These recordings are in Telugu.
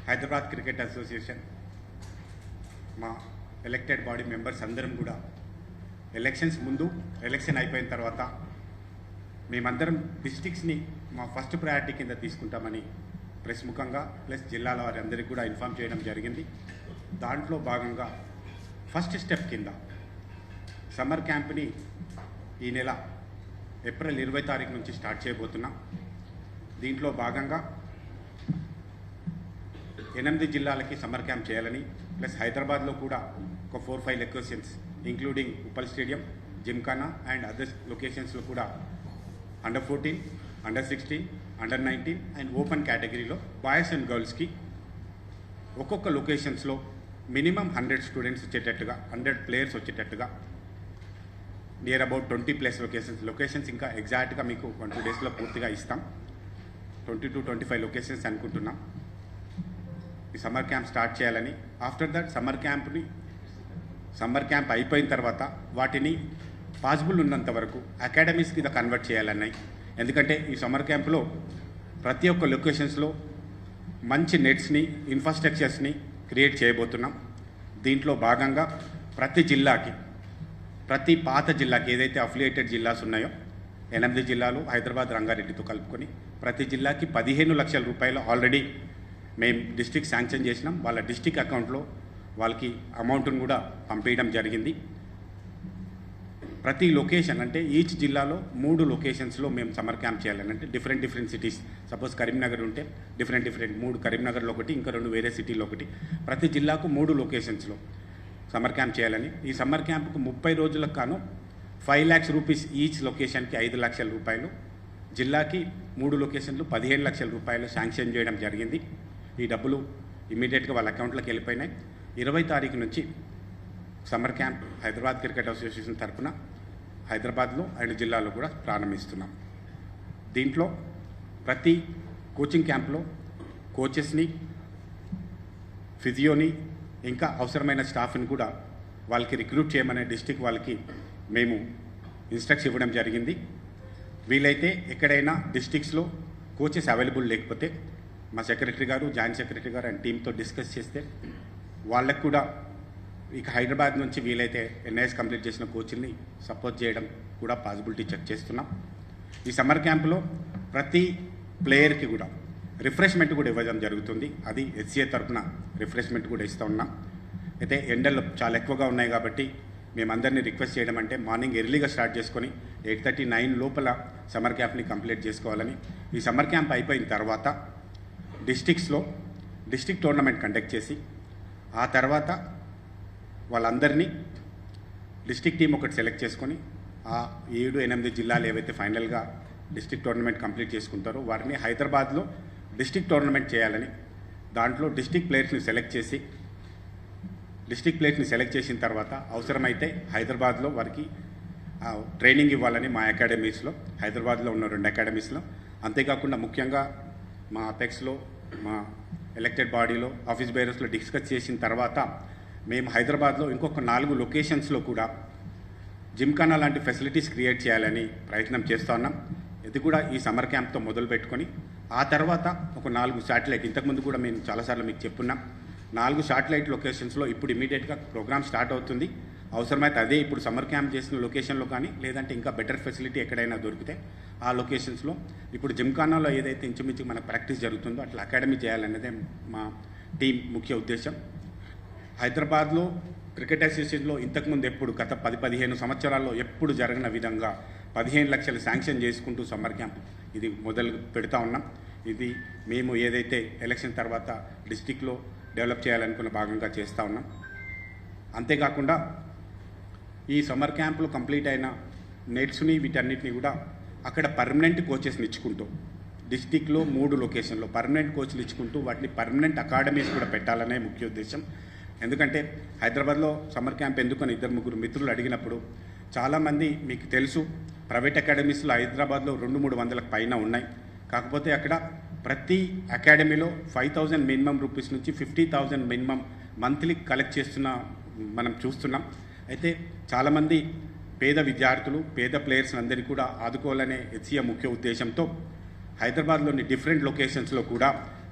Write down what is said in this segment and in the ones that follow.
హైదరాబాద్ క్రికెట్ అసోసియేషన్ మా ఎలక్టెడ్ బాడీ మెంబర్స్ అందరం కూడా ఎలక్షన్స్ ముందు ఎలక్షన్ అయిపోయిన తర్వాత మేమందరం డిస్ట్రిక్ట్స్ని మా ఫస్ట్ ప్రయారిటీ కింద తీసుకుంటామని ప్రెస్ ముఖంగా ప్లస్ జిల్లాల వారి అందరికీ కూడా ఇన్ఫామ్ చేయడం జరిగింది. దాంట్లో భాగంగా ఫస్ట్ స్టెప్ కింద సమ్మర్ క్యాంప్ని ఈ నెల ఏప్రిల్ 20 తారీఖు నుంచి స్టార్ట్ చేయబోతున్నాం. దీంట్లో భాగంగా 8 జిల్లాలకి సమ్మర్ క్యాంప్ చేయాలని ప్లస్ హైదరాబాద్లో కూడా ఒక 4-5 locations including Uppal stadium, Gymkhana and other లొకేషన్స్లో కూడా under 14, under 16, under 19 and open కేటగిరీలో బాయ్స్ అండ్ గర్ల్స్కి ఒక్కొక్క లొకేషన్స్లో మినిమం 100 స్టూడెంట్స్ వచ్చేటట్టుగా 100 ప్లేయర్స్ వచ్చేటట్టుగా నియర్ అబౌట్ 20+ లొకేషన్స్ ఇంకా ఎగ్జాక్ట్గా మీకు 1-2 డేస్లో పూర్తిగా ఇస్తాం. 20 to 25 లొకేషన్స్ అనుకుంటున్నాం ఈ సమ్మర్ క్యాంప్ స్టార్ట్ చేయాలని. ఆఫ్టర్ దట్ సమ్మర్ క్యాంప్ అయిపోయిన తర్వాత వాటిని పాసిబుల్ ఉన్నంత వరకు అకాడమీస్ కింద కన్వర్ట్ చేయాలన్నాయి. ఎందుకంటే ఈ సమ్మర్ క్యాంప్లో ప్రతి ఒక్క లొకేషన్స్లో మంచి నెట్స్ని ఇన్ఫ్రాస్ట్రక్చర్స్ని క్రియేట్ చేయబోతున్నాం. దీంట్లో భాగంగా ప్రతి పాత జిల్లాకి ఏదైతే అఫిలియేటెడ్ జిల్లాస్ ఉన్నాయో 8 జిల్లాలు హైదరాబాద్ రంగారెడ్డితో కలుపుకొని ప్రతి జిల్లాకి 15 లక్షల రూపాయలు ఆల్రెడీ మేము డిస్ట్రిక్ట్ శాంక్షన్ చేసినాం. వాళ్ళ డిస్ట్రిక్ట్ అకౌంట్లో వాళ్ళకి అమౌంట్ను కూడా పంపించడం జరిగింది. ప్రతి లొకేషన్ అంటే ఈచ్ జిల్లాలో 3 లొకేషన్స్లో మేము సమ్మర్ క్యాంప్ చేయాలని, అంటే డిఫరెంట్ సిటీస్. సపోజ్ కరీంనగర్ ఉంటే డిఫరెంట్ 3 కరీంనగర్లో ఒకటి, ఇంకా 2 వేరే సిటీలో ఒకటి. ప్రతి జిల్లాకు 3 లొకేషన్స్లో సమ్మర్ క్యాంప్ చేయాలని. ఈ సమ్మర్ క్యాంప్కు 30 రోజులకు కాను 5 lakhs రూపీస్ ఈచ్ లొకేషన్కి 5 లక్షల రూపాయలు, జిల్లాకి 3 లొకేషన్లు 15 లక్షల రూపాయలు శాంక్షన్ చేయడం జరిగింది. ఈ డబ్బులు ఇమీడియట్గా వాళ్ళ అకౌంట్లోకి వెళ్ళిపోయినాయి. 20 తారీఖు నుంచి summer camp Hyderabad cricket association తరఫున హైదరాబాద్లో అండ్ జిల్లాలో కూడా ప్రారంభిస్తున్నాం. దీంట్లో ప్రతి కోచింగ్ క్యాంప్లో కోచెస్ని, ఫిజియోని, ఇంకా అవసరమైన స్టాఫ్ని కూడా వాళ్ళకి రిక్రూట్ చేయమనే డిస్ట్రిక్ట్ వాళ్ళకి మేము ఇన్స్ట్రక్షన్ ఇవ్వడం జరిగింది. వీలైతే ఎక్కడైనా డిస్ట్రిక్ట్స్లో కోచెస్ అవైలబుల్ లేకపోతే మా సెక్రటరీ గారు, జాయింట్ సెక్రటరీ గారు అండ్ టీంతో డిస్కస్ చేస్తే వాళ్ళకు కూడా ఇక హైదరాబాద్ నుంచి వీలైతే ఎన్ఐఎస్ కంప్లీట్ చేసిన కోచ్ని సపోర్ట్ చేయడం కూడా పాసిబిలిటీ చెక్ చేస్తున్నాం. ఈ సమ్మర్ క్యాంప్లో ప్రతి ప్లేయర్కి కూడా రిఫ్రెష్మెంట్ కూడా ఇవ్వడం జరుగుతుంది. అది హెచ్సిఏ తరఫున రిఫ్రెష్మెంట్ కూడా ఇస్తూ ఉన్నాం. అయితే ఎండలు చాలా ఎక్కువగా ఉన్నాయి కాబట్టి మేమందరినీ రిక్వెస్ట్ చేయడం అంటే మార్నింగ్ ఎర్లీగా స్టార్ట్ చేసుకొని 8:30-9 లోపల సమ్మర్ క్యాంప్ని కంప్లీట్ చేసుకోవాలని. ఈ సమ్మర్ క్యాంప్ అయిపోయిన తర్వాత డిస్ట్రిక్ట్ టోర్నమెంట్ కండక్ట్ చేసి ఆ తర్వాత వాళ్ళందరినీ డిస్ట్రిక్ట్ టీం ఒకటి సెలెక్ట్ చేసుకొని ఆ 7-8 జిల్లాలు ఏవైతే ఫైనల్గా డిస్ట్రిక్ట్ టోర్నమెంట్ కంప్లీట్ చేసుకుంటారో వారిని హైదరాబాద్లో డిస్ట్రిక్ట్ టోర్నమెంట్ చేయాలని. దాంట్లో డిస్ట్రిక్ట్ ప్లేయర్స్ని సెలెక్ట్ చేసిన తర్వాత అవసరమైతే హైదరాబాద్లో వారికి ట్రైనింగ్ ఇవ్వాలని మా అకాడమీస్లో, హైదరాబాద్లో ఉన్న 2 అకాడమీస్లో. అంతేకాకుండా ముఖ్యంగా మా అపెక్స్లో, మా ఎలక్టెడ్ బాడీలో, ఆఫీస్ బేరర్స్లో డిస్కస్ చేసిన తర్వాత మేము హైదరాబాద్లో ఇంకొక 4 లొకేషన్స్లో కూడా జిమ్ఖానా లాంటి ఫెసిలిటీస్ క్రియేట్ చేయాలని ప్రయత్నం చేస్తూ ఉన్నాం. ఇది కూడా ఈ సమ్మర్ క్యాంప్తో మొదలు పెట్టుకొని ఆ తర్వాత ఒక 4 శాటిలైట్, ఇంతకుముందు కూడా మేము చాలాసార్లు మీకు చెప్పున్నాం, 4 శాటిలైట్ లొకేషన్స్లో ఇప్పుడు ఇమీడియట్గా ప్రోగ్రామ్ స్టార్ట్ అవుతుంది. అవసరమైతే అదే ఇప్పుడు సమ్మర్ క్యాంప్ చేసిన లొకేషన్లో కానీ లేదంటే ఇంకా బెటర్ ఫెసిలిటీ ఎక్కడైనా దొరికితే ఆ లొకేషన్స్లో ఇప్పుడు జిమ్ఖానాలో ఏదైతే ఇంచుమించు మనకు ప్రాక్టీస్ జరుగుతుందో అట్లా అకాడమీ చేయాలనేదే మా టీం ముఖ్య ఉద్దేశం. హైదరాబాద్లో క్రికెట్ అసోసియేషన్లో ఇంతకుముందు ఎప్పుడు గత 10-15 సంవత్సరాల్లో ఎప్పుడు జరగని విధంగా 15 లక్షలు శాంక్షన్ చేసుకుంటూ సమ్మర్ క్యాంప్ ఇది మొదలు పెడతా ఉన్నాం. ఇది మేము ఏదైతే ఎలక్షన్ తర్వాత డిస్టిక్లో డెవలప్ చేయాలనుకున్న భాగంగా చేస్తూ ఉన్నాం. అంతేకాకుండా ఈ సమ్మర్ క్యాంపులో కంప్లీట్ అయిన నెట్స్ని వీటన్నిటిని కూడా అక్కడ పర్మనెంట్ కోచెస్ని ఇచ్చుకుంటూ డిస్టిక్లో 3 లొకేషన్లో పర్మనెంట్ కోచ్లు ఇచ్చుకుంటూ వాటిని పర్మనెంట్ అకాడమీస్ కూడా పెట్టాలనే ముఖ్య ఉద్దేశం. ఎందుకంటే హైదరాబాద్లో సమ్మర్ క్యాంప్ ఎందుకని 2-3 మిత్రులు అడిగినప్పుడు చాలామంది మీకు తెలుసు ప్రైవేట్ అకాడమీస్లో హైదరాబాద్లో 200-300 పైన ఉన్నాయి. కాకపోతే అక్కడ ప్రతి అకాడమీలో 5,000 మినిమం రూపీస్ నుంచి 50,000 మినిమం మంత్లీ కలెక్ట్ చేస్తున్న మనం చూస్తున్నాం. అయితే చాలామంది పేద విద్యార్థులు, పేద ప్లేయర్స్ అందరినీ కూడా ఆదుకోవాలనే హెచ్సిఏ ముఖ్య ఉద్దేశంతో హైదరాబాద్లోని డిఫరెంట్ లొకేషన్స్లో కూడా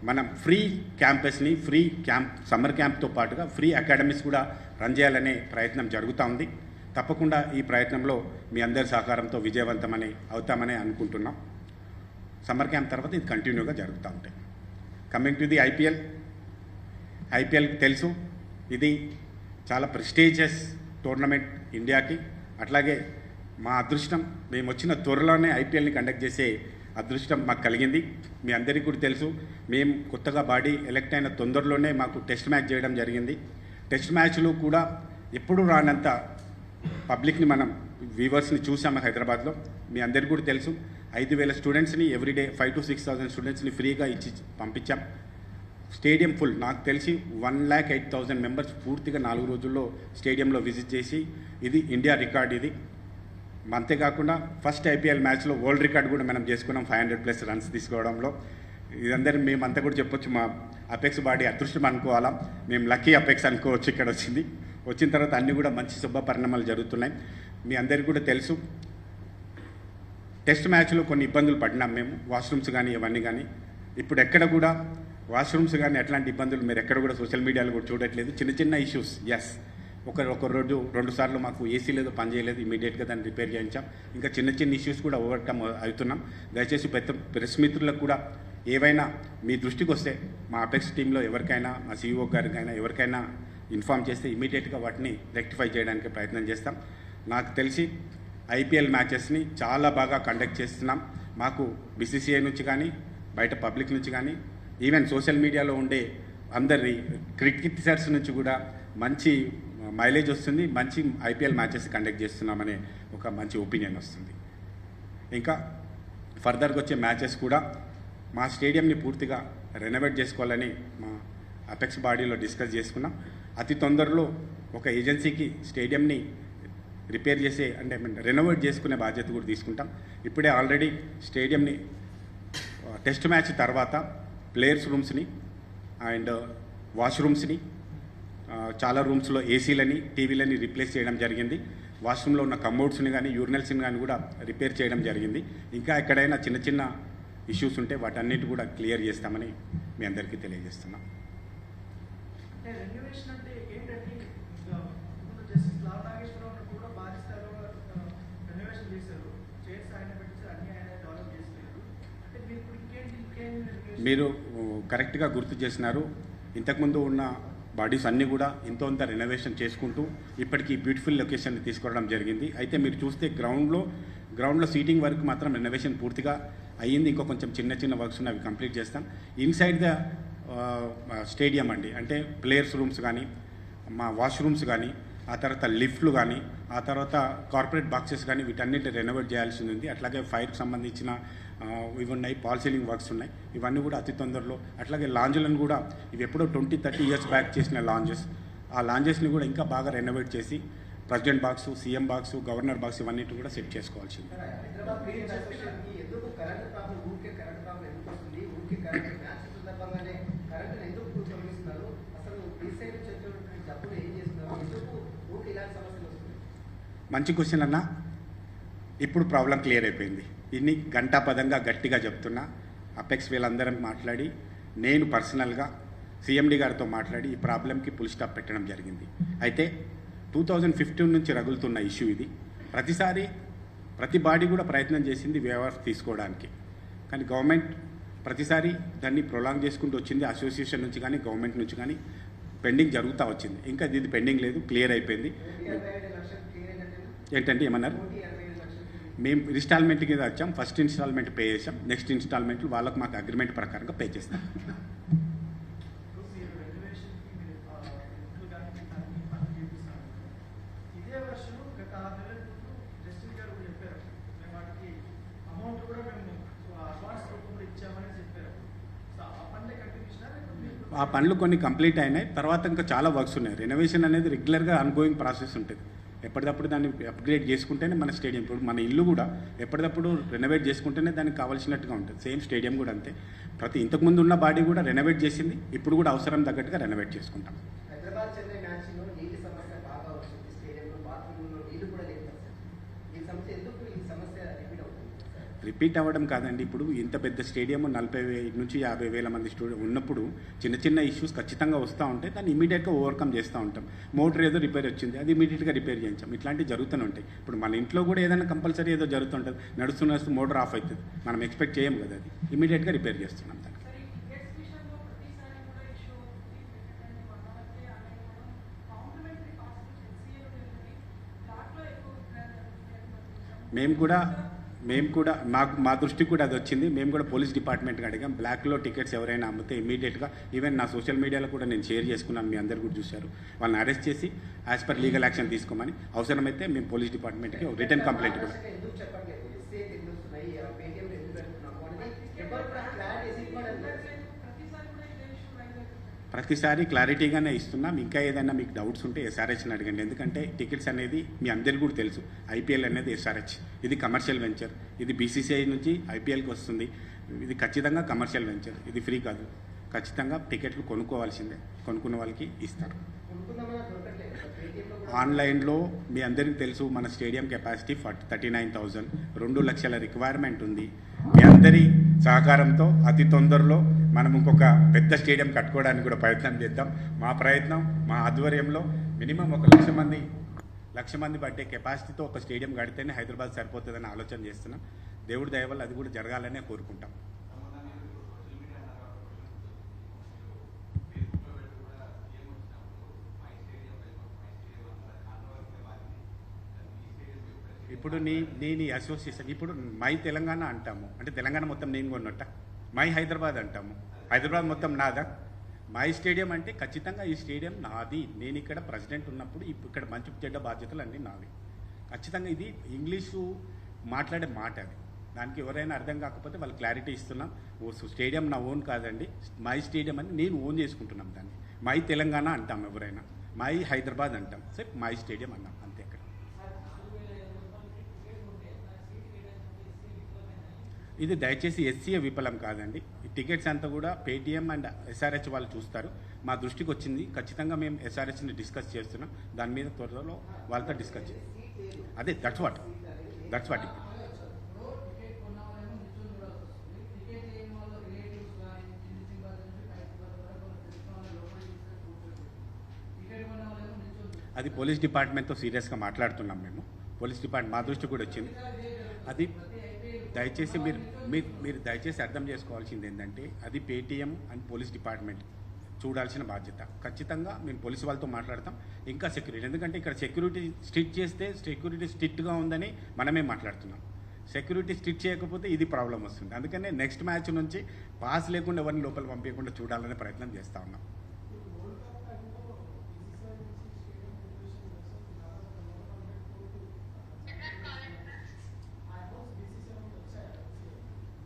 మనం ఫ్రీ క్యాంపస్ని సమ్మర్ క్యాంప్తో పాటుగా ఫ్రీ అకాడమీస్ కూడా రన్ చేయాలనే ప్రయత్నం జరుగుతూ ఉంది. తప్పకుండా ఈ ప్రయత్నంలో మీ అందరి సహకారంతో విజయవంతమని అవుతామని అనుకుంటున్నాం. సమ్మర్ క్యాంప్ తర్వాత ఇది కంటిన్యూగా జరుగుతూ ఉంటాయి. కమింగ్ టు ది ఐపీఎల్ తెలుసు, ఇది చాలా ప్రెస్టీజియస్ టోర్నమెంట్ ఇండియాకి. అట్లాగే మా అదృష్టం, మేము వచ్చిన త్వరలోనే ఐపీఎల్ని కండక్ట్ చేసే అదృష్టం మాకు కలిగింది. మీ అందరికీ కూడా తెలుసు, మేము కొత్తగా బాడీ ఎలక్ట్ అయిన తొందరలోనే మాకు టెస్ట్ మ్యాచ్ చేయడం జరిగింది. టెస్ట్ మ్యాచ్లు కూడా ఎప్పుడు రానంత పబ్లిక్ని మనం వ్యూవర్స్ని చూసాము హైదరాబాద్లో. మీ అందరికీ కూడా తెలుసు, 5,000 స్టూడెంట్స్ని ఎవ్రీడే 5,000 to 6,000 స్టూడెంట్స్ని ఫ్రీగా ఇచ్చి పంపించాం. స్టేడియం ఫుల్, నాకు తెలిసి 1,08,000 మెంబర్స్ పూర్తిగా 4 రోజుల్లో స్టేడియంలో విజిట్ చేసి, ఇది ఇండియా రికార్డ్. ఇది అంతేకాకుండా ఫస్ట్ ఐపీఎల్ మ్యాచ్లో వరల్డ్ రికార్డ్ కూడా మనం చేసుకున్నాం, 500+ రన్స్ తీసుకోవడంలో. ఇదందరూ మేమంతా కూడా చెప్పొచ్చు, మా అపెక్స్ బాడీ అదృష్టం అనుకోవాలా, మేము లక్కీ అపెక్స్ అనుకోవచ్చు. ఇక్కడ వచ్చిన తర్వాత అన్నీ కూడా మంచి శుభ పరిణామాలు జరుగుతున్నాయి. మీ అందరికీ కూడా తెలుసు, టెస్ట్ మ్యాచ్లో కొన్ని ఇబ్బందులు పడినాం మేము, వాష్రూమ్స్ కానీ ఇవన్నీ కానీ. ఇప్పుడు ఎక్కడ కూడా వాష్రూమ్స్ కానీ అట్లాంటి ఇబ్బందులు మీరు ఎక్కడ కూడా సోషల్ మీడియాలో కూడా చూడట్లేదు. చిన్న ఇష్యూస్, ఎస్, ఒక రోజు 2 సార్లు మాకు ఏసీ లేదు, పని చేయలేదు, ఇమీడియట్గా దాన్ని రిపేర్ చేయించాం. ఇంకా చిన్న ఇష్యూస్ కూడా ఓవర్కమ్ అవుతున్నాం. దయచేసి ప్రెస్ మిత్రులకు కూడా ఏవైనా మీ దృష్టికి వస్తే మా అపెక్స్ టీంలో ఎవరికైనా, మా సీఈఓ గారికైనా ఎవరికైనా ఇన్ఫామ్ చేస్తే ఇమీడియట్గా వాటిని రెక్టిఫై చేయడానికి ప్రయత్నం చేస్తాం. నాకు తెలిసి ఐపీఎల్ మ్యాచెస్ని చాలా బాగా కండక్ట్ చేస్తున్నాం. మాకు బీసీసీఐ నుంచి కానీ, బయట పబ్లిక్ నుంచి కానీ, ఈవెన్ సోషల్ మీడియాలో ఉండే అందరి క్రిటిసర్స్ నుంచి కూడా మంచి మైలేజ్ వస్తుంది. మంచి ఐపీఎల్ మ్యాచెస్ కండక్ట్ చేస్తున్నామనే ఒక మంచి ఒపీనియన్ వస్తుంది. ఇంకా ఫర్దర్గా వచ్చే మ్యాచెస్ కూడా మా స్టేడియంని పూర్తిగా రెనోవేట్ చేసుకోవాలని మా అపెక్స్ బాడీలో డిస్కస్ చేసుకున్నాం. అతి తొందరలో ఒక ఏజెన్సీకి స్టేడియంని రిపేర్ చేసే, అంటే రెనోవేట్ చేసుకునే బాధ్యత కూడా తీసుకుంటాం. ఇప్పుడే ఆల్రెడీ స్టేడియంని టెస్ట్ మ్యాచ్ తర్వాత ప్లేయర్స్ రూమ్స్ని అండ్ వాష్రూమ్స్ని, చాలా రూమ్స్లో ఏసీలని, టీవీలని రీప్లేస్ చేయడం జరిగింది. వాష్రూమ్లో ఉన్న కమోడ్స్ని కానీ, యూరినల్స్ని కానీ కూడా రిపేర్ చేయడం జరిగింది. ఇంకా ఎక్కడైనా చిన్న ఇష్యూస్ ఉంటే వాటన్నిటి కూడా క్లియర్ చేస్తామని మీ అందరికీ తెలియజేస్తున్నాం. మీరు కరెక్ట్గా గుర్తు చేసినారు. ఇంతకుముందు ఉన్న బాడీస్ అన్నీ కూడా ఇంత రెనోవేషన్ చేసుకుంటూ ఇప్పటికీ బ్యూటిఫుల్ లొకేషన్ని తీసుకోవడం జరిగింది. అయితే మీరు చూస్తే గ్రౌండ్లో సీటింగ్ వర్క్ మాత్రం రెనోవేషన్ పూర్తిగా అయ్యింది. ఇంకో కొంచెం చిన్న వర్క్స్ ఉన్నాయి, అవి కంప్లీట్ చేస్తాం. ఇన్సైడ్ ద స్టేడియం అండి, అంటే ప్లేయర్స్ రూమ్స్ కానీ, మా వాష్రూమ్స్ కానీ, ఆ తర్వాత లిఫ్ట్లు కానీ, ఆ తర్వాత కార్పొరేట్ బాక్సెస్ కానీ, వీటన్నిటి రెనోవేట్ చేయాల్సి ఉంది. అట్లాగే ఫైర్కి సంబంధించిన ఇవి ఉన్నాయి, పాల్ సీలింగ్ వర్క్స్ ఉన్నాయి, ఇవన్నీ కూడా అతి తొందరలో. అట్లాగే లాంజ్లను కూడా, ఇవి ఎప్పుడో 20-30 ఇయర్స్ బ్యాక్ చేసిన లాంజెస్, ఆ లాంజెస్ని కూడా ఇంకా బాగా రెనోవేట్ చేసి president box, CM box, governor box ఇవన్నిటి కూడా సెట్ చేసుకోవాల్సింది. మంచి క్వశ్చన్ అన్న. ఇప్పుడు ప్రాబ్లం క్లియర్ అయిపోయింది. ఇన్ని గంటాపదంగా గట్టిగా చెప్తున్నా. అపెక్స్ వీళ్ళందరం మాట్లాడి, నేను పర్సనల్గా సీఎండీ గారితో మాట్లాడి ఈ ప్రాబ్లంకి ఫుల్ స్టాప్ పెట్టడం జరిగింది. అయితే 2015 నుంచి రగులుతున్న ఇష్యూ ఇది. ప్రతి బాడీ కూడా ప్రయత్నం చేసింది వేవర్ తీసుకోవడానికి, కానీ గవర్నమెంట్ ప్రతిసారి దాన్ని ప్రొలాంగ్ చేసుకుంటూ వచ్చింది. అసోసియేషన్ నుంచి కానీ, గవర్నమెంట్ నుంచి కానీ పెండింగ్ జరుగుతూ వచ్చింది. ఇంకా ఇది పెండింగ్ లేదు, క్లియర్ అయిపోయింది. ఏంటంటే ఏమన్నారు, మేము ఇన్స్టాల్మెంట్ కింద వచ్చాం. ఫస్ట్ ఇన్స్టాల్మెంట్ పే చేసాం, నెక్స్ట్ ఇన్స్టాల్మెంట్లు వాళ్ళకు మాకు అగ్రిమెంట్ ప్రకారంగా పే చేస్తాం. ఆ పనులు కొన్ని కంప్లీట్ అయినాయి. తర్వాత ఇంకా చాలా వర్క్స్ ఉన్నాయి. రెనోవేషన్ అనేది రెగ్యులర్గా ఆన్గోయింగ్ ప్రాసెస్ ఉంటుంది. ఎప్పటికప్పుడు దాన్ని అప్గ్రేడ్ చేసుకుంటేనే మన స్టేడియం, ఇప్పుడు మన ఇల్లు కూడా ఎప్పటికప్పుడు రెనోవేట్ చేసుకుంటేనే దానికి కావాల్సినట్టుగా ఉంటుంది. సేమ్ స్టేడియం కూడా అంతే. ఇంతకుముందు ఉన్న బాడీ కూడా రెనోవేట్ చేసింది, ఇప్పుడు కూడా అవసరం తగ్గట్టుగా రెనోవేట్ చేసుకుంటాం. రిపీట్ అవ్వడం కాదండి. ఇప్పుడు ఇంత పెద్ద స్టేడియం 40,000 నుంచి 50,000 మంది స్టూడెంట్ ఉన్నప్పుడు చిన్న చిన్న ఇష్యూస్ ఖచ్చితంగా వస్తూ ఉంటాయి. దాన్ని ఇమీడియట్గా ఓవర్కమ్ చేస్తూ ఉంటాం. మోటార్ ఏదో రిపేర్ వచ్చింది, అది ఇమీడియట్గా రిపేర్ చేయించాం. ఇట్లాంటివి జరుగుతూనే ఉంటాయి. ఇప్పుడు మన ఇంట్లో కూడా ఏదైనా కంపల్సరీ ఏదో జరుగుతుంటుంది, నడుస్తూ మోటార్ ఆఫ్ అవుతుంది, మనం ఎక్స్పెక్ట్ చేయం కదా, అది ఇమీడియట్గా రిపేర్ చేస్తున్నాం దాన్ని. మేము కూడా మా దృష్టికి కూడా అది వచ్చింది. మేము కూడా పోలీస్ డిపార్ట్మెంట్కి అడిగాం. బ్లాక్లో టికెట్స్ ఎవరైనా అమ్మితే ఇమీడియట్గా, ఈవెన్ నా సోషల్ మీడియాలో కూడా నేను షేర్ చేసుకున్నాను, మీ అందరు కూడా చూశారు, వాళ్ళని అరెస్ట్ చేసి యాజ్ పర్ లీగల్ యాక్షన్ తీసుకోమని, అవసరమైతే మేము పోలీస్ డిపార్ట్మెంట్కి రిటర్న్ కంప్లైంట్ కూడా. ప్రతిసారి క్లారిటీగానే ఇస్తున్నాం. ఇంకా ఏదైనా మీకు డౌట్స్ ఉంటే ఎస్ఆర్హెచ్ని అడగండి. ఎందుకంటే టికెట్స్ అనేది మీ అందరికీ కూడా తెలుసు, ఐపీఎల్ అనేది ఎస్ఆర్హెచ్, ఇది కమర్షియల్ వెంచర్. ఇది బీసీసీఐ నుంచి ఐపీఎల్కి వస్తుంది. ఇది ఖచ్చితంగా కమర్షియల్ వెంచర్, ఇది ఫ్రీ కాదు. ఖచ్చితంగా టికెట్లు కొనుక్కోవాల్సిందే, కొనుక్కున్న వాళ్ళకి ఇస్తారు. ఆన్లైన్లో మీ అందరికీ తెలుసు, మన స్టేడియం కెపాసిటీ 39,000, 2 లక్షల రిక్వైర్మెంట్ ఉంది. మీ అందరి సహకారంతో అతి తొందరలో మనం ఇంకొక పెద్ద స్టేడియం కట్టుకోవడానికి కూడా ప్రయత్నం చేద్దాం. మా ప్రయత్నం, మా ఆధ్వర్యంలో మినిమం 1,00,000 మంది పట్టే కెపాసిటీతో ఒక స్టేడియం కడితేనే హైదరాబాద్ సరిపోతుందని ఆలోచన చేస్తున్నాం. దేవుడి దయ వల్ల అది కూడా జరగాలనే కోరుకుంటాం. ఇప్పుడు నేను అసోసియేషన్, ఇప్పుడు మై తెలంగాణ అంటాము, అంటే తెలంగాణ మొత్తం నేను కొన్నట్ట. మై హైదరాబాద్ అంటాము, హైదరాబాద్ మొత్తం నాదా. మై స్టేడియం అంటే ఖచ్చితంగా ఈ స్టేడియం నాది. నేను ఇక్కడ ప్రెసిడెంట్ ఉన్నప్పుడు ఇక్కడ మంచి చెడ్డ బాధ్యతలు అన్నీ నావి. ఖచ్చితంగా ఇది ఇంగ్లీషు మాట్లాడే మాట, అది దానికి ఎవరైనా అర్థం కాకపోతే వాళ్ళు క్లారిటీ ఇస్తున్నాం. స్టేడియం నా ఓన్ కాదండి, మై స్టేడియం అని నేను ఓన్ చేసుకుంటున్నాం దాన్ని. మై తెలంగాణ అంటాం, ఎవరైనా మై హైదరాబాద్ అంటాం, సరే మై స్టేడియం అన్నాం, అంతే. ఇక్కడ ఇది దయచేసి ఎస్సీఏ విఫలం కాదండి. ఈ టికెట్స్ అంతా కూడా పేటీఎం అండ్ ఎస్ఆర్హెచ్ వాళ్ళు చూస్తారు. మా దృష్టికి వచ్చింది, ఖచ్చితంగా మేము ఎస్ఆర్హెచ్ని డిస్కస్ చేస్తున్నాం. దాని మీద త్వరలో వాళ్ళతో డిస్కస్ చేస్తాం. అదే దట్స్ వాట్ అది పోలీస్ డిపార్ట్మెంట్తో సీరియస్గా మాట్లాడుతున్నాం మేము. పోలీస్ డిపార్ట్మెంట్ మా దృష్టి కూడా వచ్చింది. అది దయచేసి మీరు దయచేసి అర్థం చేసుకోవాల్సింది ఏంటంటే, అది పేటీఎం అండ్ పోలీస్ డిపార్ట్మెంట్ చూడాల్సిన బాధ్యత. ఖచ్చితంగా మేము పోలీసు వాళ్ళతో మాట్లాడతాం. ఇంకా సెక్యూరిటీ, ఎందుకంటే ఇక్కడ సెక్యూరిటీ స్ట్రిక్ట్ చేస్తే సెక్యూరిటీ స్ట్రిక్ట్గా ఉందని మనమే మాట్లాడుతున్నాం. సెక్యూరిటీ స్ట్రిక్ట్ చేయకపోతే ఇది ప్రాబ్లం వస్తుంది. అందుకనే నెక్స్ట్ మ్యాచ్ నుంచి పాస్ లేకుండా ఎవరిని లోపల పంపించకుండా చూడాలనే ప్రయత్నం చేస్తూ ఉన్నాం.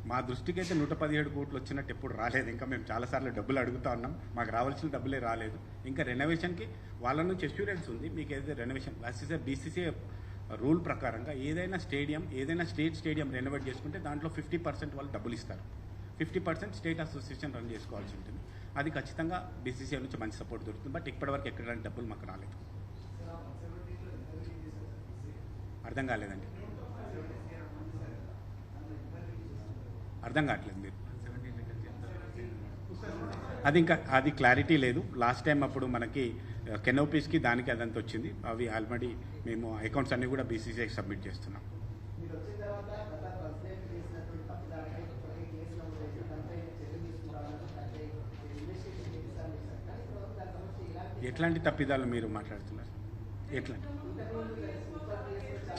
మా దృష్టికి అయితే 117 కోట్లు వచ్చినట్టు ఎప్పుడు రాలేదు. ఇంకా మేము చాలాసార్లు డబ్బులు అడుగుతూ ఉన్నాం, మాకు రావాల్సిన డబ్బులే రాలేదు. ఇంకా రెనోవేషన్కి వాళ్ళ నుంచి అష్యూరెన్స్ ఉంది. మీకు ఏదైతే రెనోవేషన్ బీసీసీఐ రూల్ ప్రకారంగా ఏదైనా స్టేట్ స్టేడియం రెనోవేట్ చేసుకుంటే దాంట్లో 50% వాళ్ళు డబ్బులు ఇస్తారు. 50% స్టేట్ అసోసియేషన్ రన్ చేసుకోవాల్సి ఉంటుంది. అది ఖచ్చితంగా బీసీసీఐ నుంచి మంచి సపోర్ట్ దొరుకుతుంది. బట్ ఇప్పటివరకు ఎక్కడానికి డబ్బులు మాకు రాలేదు. అర్థం కాలేదండి, అర్థం కావట్లేదు మీరు. అది క్లారిటీ లేదు. లాస్ట్ టైం అప్పుడు మనకి కెనోపీస్కి దానికి అదంతా వచ్చింది. అవి ఆల్రెడీ మేము అకౌంట్స్ అన్నీ కూడా బీసీసీఐకి సబ్మిట్ చేస్తున్నాం. ఎట్లాంటి తప్పిదాలు మీరు మాట్లాడుతున్నారు? ఎట్లాంటి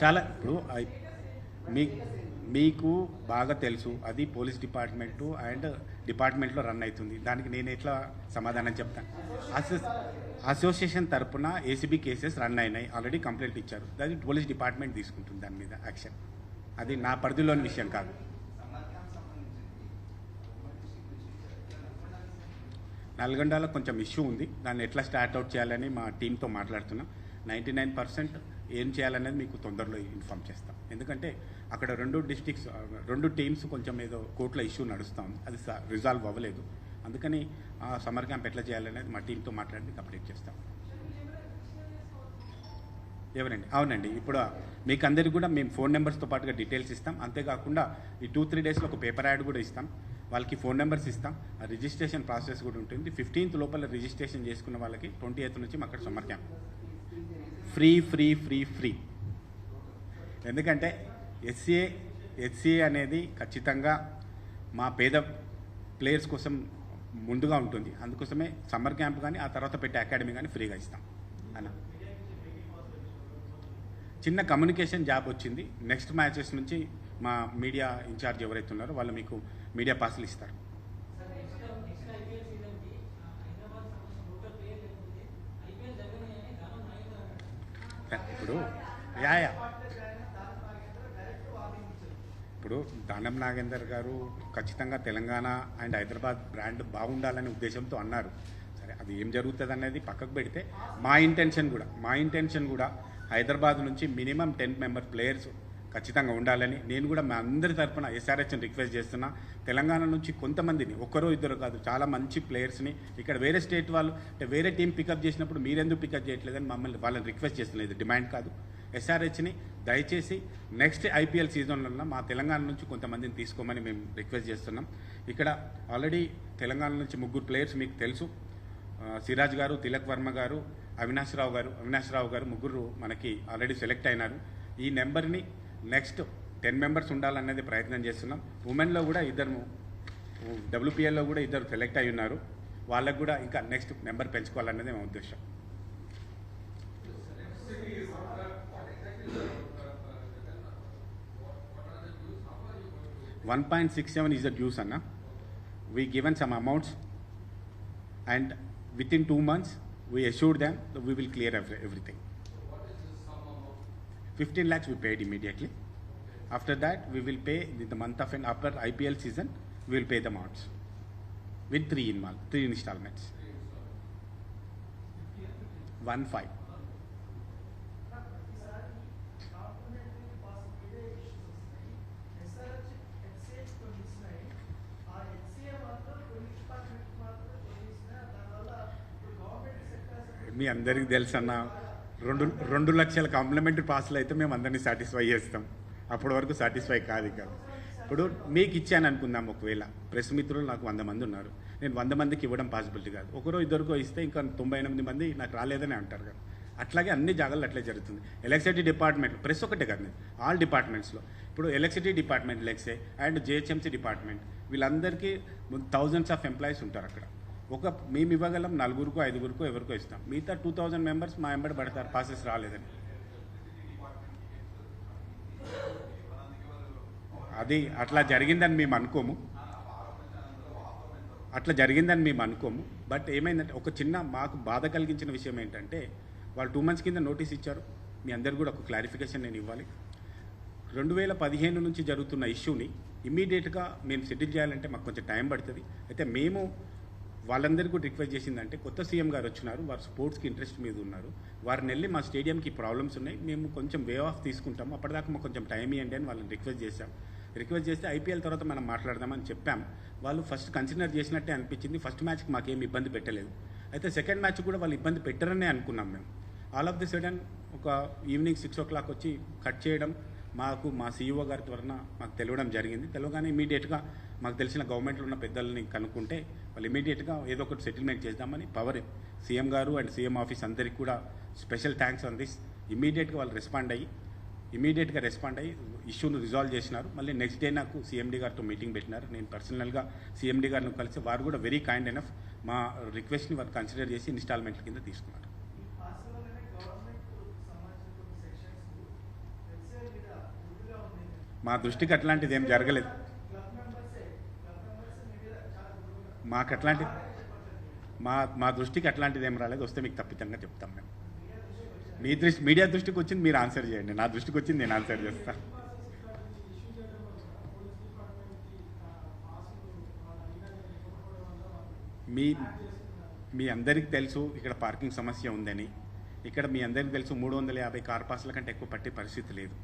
చాలా ఇప్పుడు మీకు బాగా తెలుసు, అది పోలీస్ డిపార్ట్మెంటు అండ్ డిపార్ట్మెంట్లో రన్ అవుతుంది. దానికి నేను ఎట్లా సమాధానం చెప్తాను? అసోసియేషన్ తరపున ఏసీబీ కేసెస్ రన్ అయినాయి, ఆల్రెడీ కంప్లైంట్ ఇచ్చారు. అది పోలీస్ డిపార్ట్మెంట్ తీసుకుంటుంది దాని మీద యాక్షన్. అది నా పరిధిలోని విషయం కాదు. నల్గొండలో కొంచెం ఇష్యూ ఉంది, దాన్ని ఎట్లా స్టార్ట్ అవుట్ చేయాలని మా టీంతో మాట్లాడుతున్నాం. 99% ఏం చేయాలనేది మీకు తొందరలో ఇన్ఫామ్ చేస్తాం. ఎందుకంటే అక్కడ 2 టీమ్స్ కొంచెం ఏదో కోర్టులో ఇష్యూ నడుస్తాం, అది రిజాల్వ్ అవ్వలేదు. అందుకని ఆ సమ్మర్ క్యాంప్ ఎట్లా చేయాలనేది మా టీంతో మాట్లాడి కంప్లీట్ చేస్తాం. ఎవరండి? అవునండి. ఇప్పుడు మీకు అందరికి కూడా మేము ఫోన్ నెంబర్స్తో పాటుగా డీటెయిల్స్ ఇస్తాం. అంతేకాకుండా ఈ 2-3 డేస్లో ఒక పేపర్ యాడ్ కూడా ఇస్తాం. వాళ్ళకి ఫోన్ నెంబర్స్ ఇస్తాం. ఆ రిజిస్ట్రేషన్ ప్రాసెస్ కూడా ఉంటుంది. 15th లోపల రిజిస్ట్రేషన్ చేసుకున్న వాళ్ళకి 28th నుంచి అక్కడ summer camp free free free free. ఎందుకంటే హెచ్సిఏ అనేది ఖచ్చితంగా మా పేద ప్లేయర్స్ కోసం ముందుగా ఉంటుంది. అందుకోసమే సమ్మర్ క్యాంప్ కానీ ఆ తర్వాత పెట్టే అకాడమీ కానీ ఫ్రీగా ఇస్తాం అన్న. చిన్న కమ్యూనికేషన్ జాబ్ వచ్చింది. నెక్స్ట్ మ్యాచెస్ నుంచి మా మీడియా ఇన్ఛార్జ్ ఎవరైతే ఉన్నారో వాళ్ళు మీకు మీడియా పాసులు ఇస్తారు. ఇప్పుడు ఇప్పుడు దానం నాగేందర్ గారు ఖచ్చితంగా తెలంగాణ అండ్ హైదరాబాద్ బ్రాండ్ బాగుండాలనే ఉద్దేశంతో అన్నారు. సరే, అది ఏం జరుగుతుంది అనేది పక్కకు పెడితే మా ఇంటెన్షన్ కూడా హైదరాబాద్ నుంచి మినిమం 10 మెంబర్ ప్లేయర్స్ ఖచ్చితంగా ఉండాలని నేను కూడా మా అందరి తరఫున ఎస్ఆర్హెచ్ని రిక్వెస్ట్ చేస్తున్నా. తెలంగాణ నుంచి కొంతమందిని, ఒక్కరో ఇద్దరు కాదు, చాలా మంచి ప్లేయర్స్ని ఇక్కడ వేరే స్టేట్ వాళ్ళు అంటే వేరే టీం పికప్ చేసినప్పుడు మీరెందుకు పికప్ చేయట్లేదని మమ్మల్ని వాళ్ళని రిక్వెస్ట్ చేస్తున్నారు. ఇది డిమాండ్ కాదు. ఎస్ఆర్హెచ్ని దయచేసి నెక్స్ట్ ఐపీఎల్ సీజన్లో మా తెలంగాణ నుంచి కొంతమందిని తీసుకోమని మేము రిక్వెస్ట్ చేస్తున్నాం. ఇక్కడ ఆల్రెడీ తెలంగాణ నుంచి 3 ప్లేయర్స్ మీకు తెలుసు. సిరాజ్ గారు, తిలక్ వర్మ గారు, అవినాష్ రావు గారు 3 మనకి ఆల్రెడీ సెలెక్ట్ అయినారు. ఈ నెంబర్ని నెక్స్ట్ 10 మెంబర్స్ ఉండాలనేది ప్రయత్నం చేస్తున్నాం. ఉమెన్లో కూడా 2 WPLలో కూడా 2 సెలెక్ట్ అయి ఉన్నారు. వాళ్ళకు కూడా ఇంకా నెక్స్ట్ నెంబర్ పెంచుకోవాలనేది మా ఉద్దేశం. $1.67 is the dues, Anna. We given some amounts and within 2 months we assured them that we will clear everything. 15 lakhs we paid immediately. After that we will pay in the month of an after IPL season we will pay the amounts with 3 installments. 1.5. మీ అందరికీ తెలుసు అన్న, 2 లక్షల కాంప్లిమెంటరీ పాస్లు అయితే మేము అందరినీ సాటిస్ఫై చేస్తాం. అప్పటి వరకు సాటిస్ఫై కాదు. ఇప్పుడు మీకు ఇచ్చాను అనుకుందాం, ఒకవేళ ప్రెస్ మిత్రులు నాకు 100 మంది ఉన్నారు, నేను 100 మందికి ఇవ్వడం పాసిబిలిటీ కాదు. ఒకరో ఇద్దరికో ఇస్తే ఇంకా 98 మంది నాకు రాలేదని అంటారు కదా. అట్లాగే అన్ని జాగాల్లో అట్లే జరుగుతుంది. ఎలక్ట్రిసిటీ డిపార్ట్మెంట్, ప్రెస్ ఒకటే కాదు, ఆల్ డిపార్ట్మెంట్స్లో ఇప్పుడు ఎలక్ట్రిసిటీ డిపార్ట్మెంట్ లెక్సే అండ్ జిహెచ్ఎంసీ డిపార్ట్మెంట్ వీళ్ళందరికీ థౌజండ్స్ ఆఫ్ ఎంప్లాయీస్ ఉంటారు అక్కడ. మేము ఇవ్వగలం 4కో 5కో ఎవరికో ఇస్తాం. మిగతా 2000 మెంబర్స్ మా ఎంబడి పడతారు పాసెస్ రాలేదని. అది అట్లా జరిగిందని మేము అనుకోము. బట్ ఏమైందంటే ఒక చిన్న మాకు బాధ కలిగించిన విషయం ఏంటంటే వాళ్ళు 2 months కింద నోటీస్ ఇచ్చారు. మీ అందరు కూడా ఒక క్లారిఫికేషన్ నేను ఇవ్వాలి. 2015 నుంచి జరుగుతున్న ఇష్యూని ఇమ్మీడియట్గా మేము సెటిల్ చేయాలంటే మాకు కొంచెం టైం పడుతుంది. అయితే మేము వాళ్ళందరికీ కూడా రిక్వెస్ట్ చేసిందంటే కొత్త సీఎం గారు వచ్చినారు, వారు స్పోర్ట్స్కి ఇంట్రెస్ట్ మీద ఉన్నారు, వారిని వెళ్ళి మా స్టేడియంకి ప్రాబ్లమ్స్ ఉన్నాయి, మేము కొంచెం వే ఆఫ్ తీసుకుంటాము, అప్పటిదాకా మాకు కొంచెం టైం ఇవ్వండి అని వాళ్ళని రిక్వెస్ట్ చేస్తే ఐపీఎల్ తర్వాత మనం మాట్లాడదామని చెప్పాం. వాళ్ళు ఫస్ట్ కన్సిడర్ చేసినట్టే అనిపించింది. ఫస్ట్ మ్యాచ్కి మాకేం ఇబ్బంది పెట్టలేదు. అయితే సెకండ్ మ్యాచ్ కూడా వాళ్ళు ఇబ్బంది పెట్టరనే అనుకున్నాం మేము. ఆల్ ఆఫ్ ది సడన్ ఒక ఈవినింగ్ 6 o'clock వచ్చి కట్ చేయడం మా సీఈఓ గారి ద్వారా మాకు తెలియడం జరిగింది. తెలియగానే ఇమీడియట్గా మాకు తెలిసిన గవర్నమెంట్లో ఉన్న పెద్దల్ని కనుక్కుంటే వాళ్ళు ఇమీడియట్గా ఏదో ఒకటి సెటిల్మెంట్ చేద్దామని సీఎం గారు అండ్ సీఎం ఆఫీస్ అందరికీ కూడా స్పెషల్ థ్యాంక్స్ ఆన్ దిస్. ఇమీడియట్గా వాళ్ళు రెస్పాండ్ అయ్యి ఇష్యూను రిజాల్వ్ చేసినారు. మళ్ళీ నెక్స్ట్ డే నాకు సీఎండీ గారితో మీటింగ్ పెట్టినారు. నేను పర్సనల్గా సీఎండీ గారిని కలిసి వారు కూడా వెరీ కైండ్ ఎనఫ్ మా రిక్వెస్ట్ని వారు కన్సిడర్ చేసి ఇన్స్టాల్మెంట్ల కింద తీసుకున్నారు. మా దృష్టికి అట్లాంటిది ఏం జరగలేదు. మా దృష్టికి అట్లాంటిది ఏం రాలేదు. వస్తే మీకు తప్పితంగా చెప్తాం మేము. మీడియా దృష్టికి వచ్చింది మీరు ఆన్సర్ చేయండి, నా దృష్టికి వచ్చింది నేను ఆన్సర్ చేస్తాను. మీ అందరికీ తెలుసు ఇక్కడ పార్కింగ్ సమస్య ఉందని. ఇక్కడ మీ అందరికీ తెలుసు 350 కార్ పాస్ల కంటే ఎక్కువ పట్టే పరిస్థితి లేదు.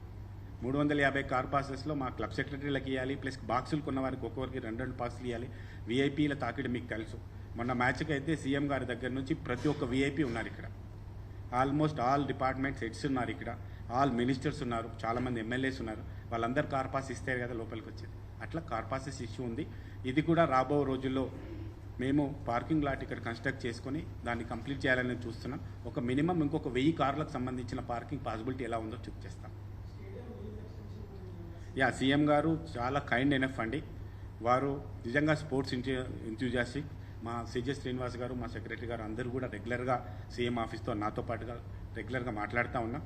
350 కార్ పాసెస్లో మా క్లబ్ సెక్రటరీలకు ఇవ్వాలి, ప్లస్ బాక్సులు కొన్న వారికి ఒక్కొక్కరికి 2 పాస్లు ఇవ్వాలి. వీఐపీల తాకిడి మీకు తెలుసు. మొన్న మ్యాచ్కి అయితే సీఎం గారి దగ్గర నుంచి ప్రతి ఒక్క వీఐపీ ఉన్నారు ఇక్కడ. ఆల్మోస్ట్ ఆల్ డిపార్ట్మెంట్స్ హెడ్స్ ఉన్నారు ఇక్కడ, ఆల్ మినిస్టర్స్ ఉన్నారు, చాలామంది ఎమ్మెల్యేస్ ఉన్నారు. వాళ్ళందరూ కార్ పాస్ ఇస్తే కదా లోపలికి వచ్చేది. అట్లా కార్ పాసెస్ ఇష్యూ ఉంది. ఇది కూడా రాబో రోజుల్లో మేము పార్కింగ్ లాట్ ఇక్కడ కన్స్ట్రక్ట్ చేసుకొని దాన్ని కంప్లీట్ చేయాలని చూస్తున్నాం. ఒక మినిమం ఇంకొక 1000 కార్లకు సంబంధించిన పార్కింగ్ పాసిబిలిటీ ఎలా ఉందో చెక్ చేస్తాం. సీఎం గారు చాలా కైండ్ ఎనఫ్ అండి. వారు నిజంగా స్పోర్ట్స్ ఎంతూజియాస్టిక్. మా సిజె శ్రీనివాస్ గారు, మా సెక్రటరీ గారు అందరూ కూడా రెగ్యులర్గా సీఎం ఆఫీస్తో నాతో పాటుగా రెగ్యులర్గా మాట్లాడుతూ ఉన్నాం.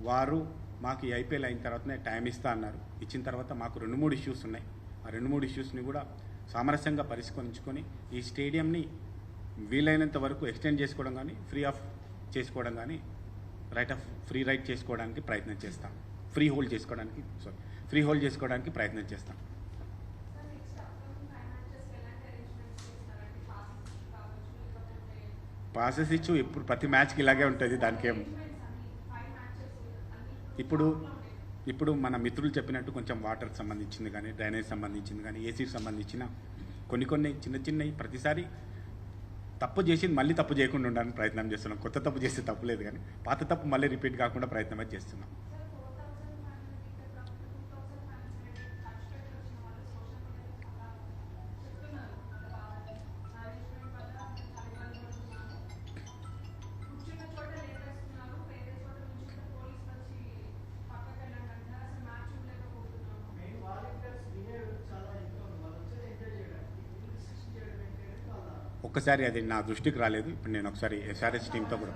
వారు మాకు ఈ ఐపీఎల్ అయిన తర్వాతనే టైం ఇస్తా అన్నారు. ఇచ్చిన తర్వాత మాకు 2-3 ఇష్యూస్ ఉన్నాయి. ఆ 2-3 ఇష్యూస్ని కూడా సామరస్యంగా పరిష్కరించుకొని ఈ స్టేడియంని వీలైనంత వరకు ఎక్స్టెండ్ చేసుకోవడం కానీ, ఫ్రీ చేసుకోవడం కానీ, ఫ్రీ రైట్ చేసుకోవడానికి ప్రయత్నం చేస్తాం. ఫ్రీ హోల్డ్ చేసుకోవడానికి ప్రయత్నం చేస్తాం. పాసెస్ ఇచ్చు ఇప్పుడు ప్రతి మ్యాచ్కి ఇలాగే ఉంటుంది. దానికేం ఇప్పుడు మన మిత్రులు చెప్పినట్టు కొంచెం వాటర్కి సంబంధించింది కానీ, డ్రైనేజ్ సంబంధించింది కానీ, ఏసీకి సంబంధించిన కొన్ని చిన్నవి ప్రతిసారి తప్పు చేసి మళ్ళీ తప్పు చేయకుండా ఉండడానికి ప్రయత్నం చేస్తున్నాం. కొత్త తప్పు చేస్తే తప్పులేదు కానీ పాత తప్పు మళ్ళీ రిపీట్ కాకుండా ప్రయత్నం అయితే చేస్తున్నాం. ఒక్కసారి అది నా దృష్టికి రాలేదు. ఇప్పుడు నేను ఒకసారి ఎస్ఆర్హెచ్ టీంతో కూడా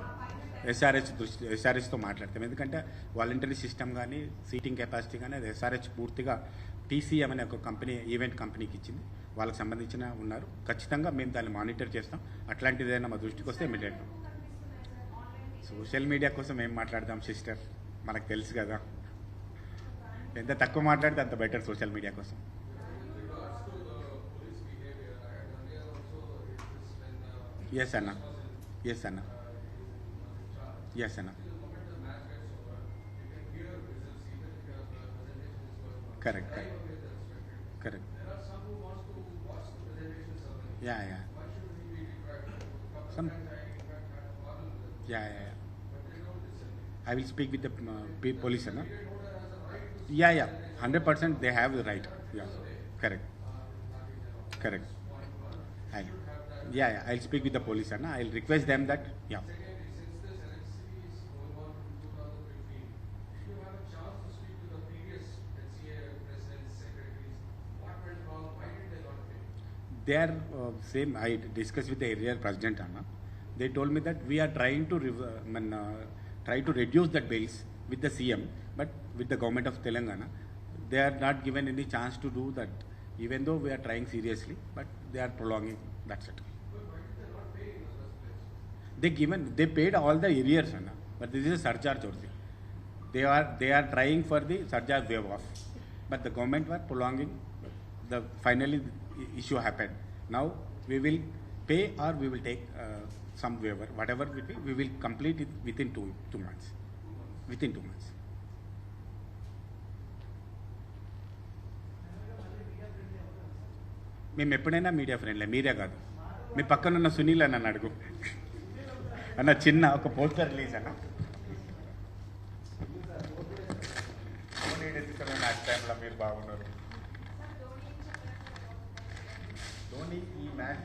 ఎస్ఆర్హెచ్తో మాట్లాడతాం. ఎందుకంటే వాలంటరీ సిస్టమ్ కానీ, సీటింగ్ కెపాసిటీ కానీ అది ఎస్ఆర్హెచ్ పూర్తిగా టీసీఎం అనే ఒక కంపెనీ, ఈవెంట్ కంపెనీకి ఇచ్చింది. వాళ్ళకి సంబంధించిన ఉన్నారు. ఖచ్చితంగా మేము దాన్ని మానిటర్ చేస్తాం. అట్లాంటిది ఏదైనా మా దృష్టికి వస్తే ఇమీడియట్. సోషల్ మీడియా కోసం ఏం మాట్లాడదాం సిస్టర్, మనకు తెలుసు కదా. ఎంత తక్కువ మాట్లాడితే అంత బెటర్ సోషల్ మీడియా కోసం. ఎస్ అన్న. Correct. I will speak with the police, na? 100% they have the right. Correct. I'll speak with the police, na? I'll request them that. They are same. I discussed with the area president, Anna. They told me that we are trying to try to reduce that bills with the CM, but with the government of Telangana, they are not given any chance to do that. Even though we are trying seriously, but they are prolonging. That's it. They paid all the arrears, Anna, but this is a surcharge also. They are trying for the surcharge waive off, but the government were prolonging. Finally the issue happened. Now we will pay or we will take some waiver. Whatever we will complete it within two months. Within 2 months. మేము ఎప్పుడైనా మీడియా ఫ్రెండ్లే, మీరే కాదు. మీ పక్కనున్న సునీల్ అని అడుగు అన్న, చిన్న ఒక పోస్టర్ రిలీజ్ అన్న. మ్యాచ్ టైంలో మీరు బాగున్నారు. ధోని ఈ మ్యాచ్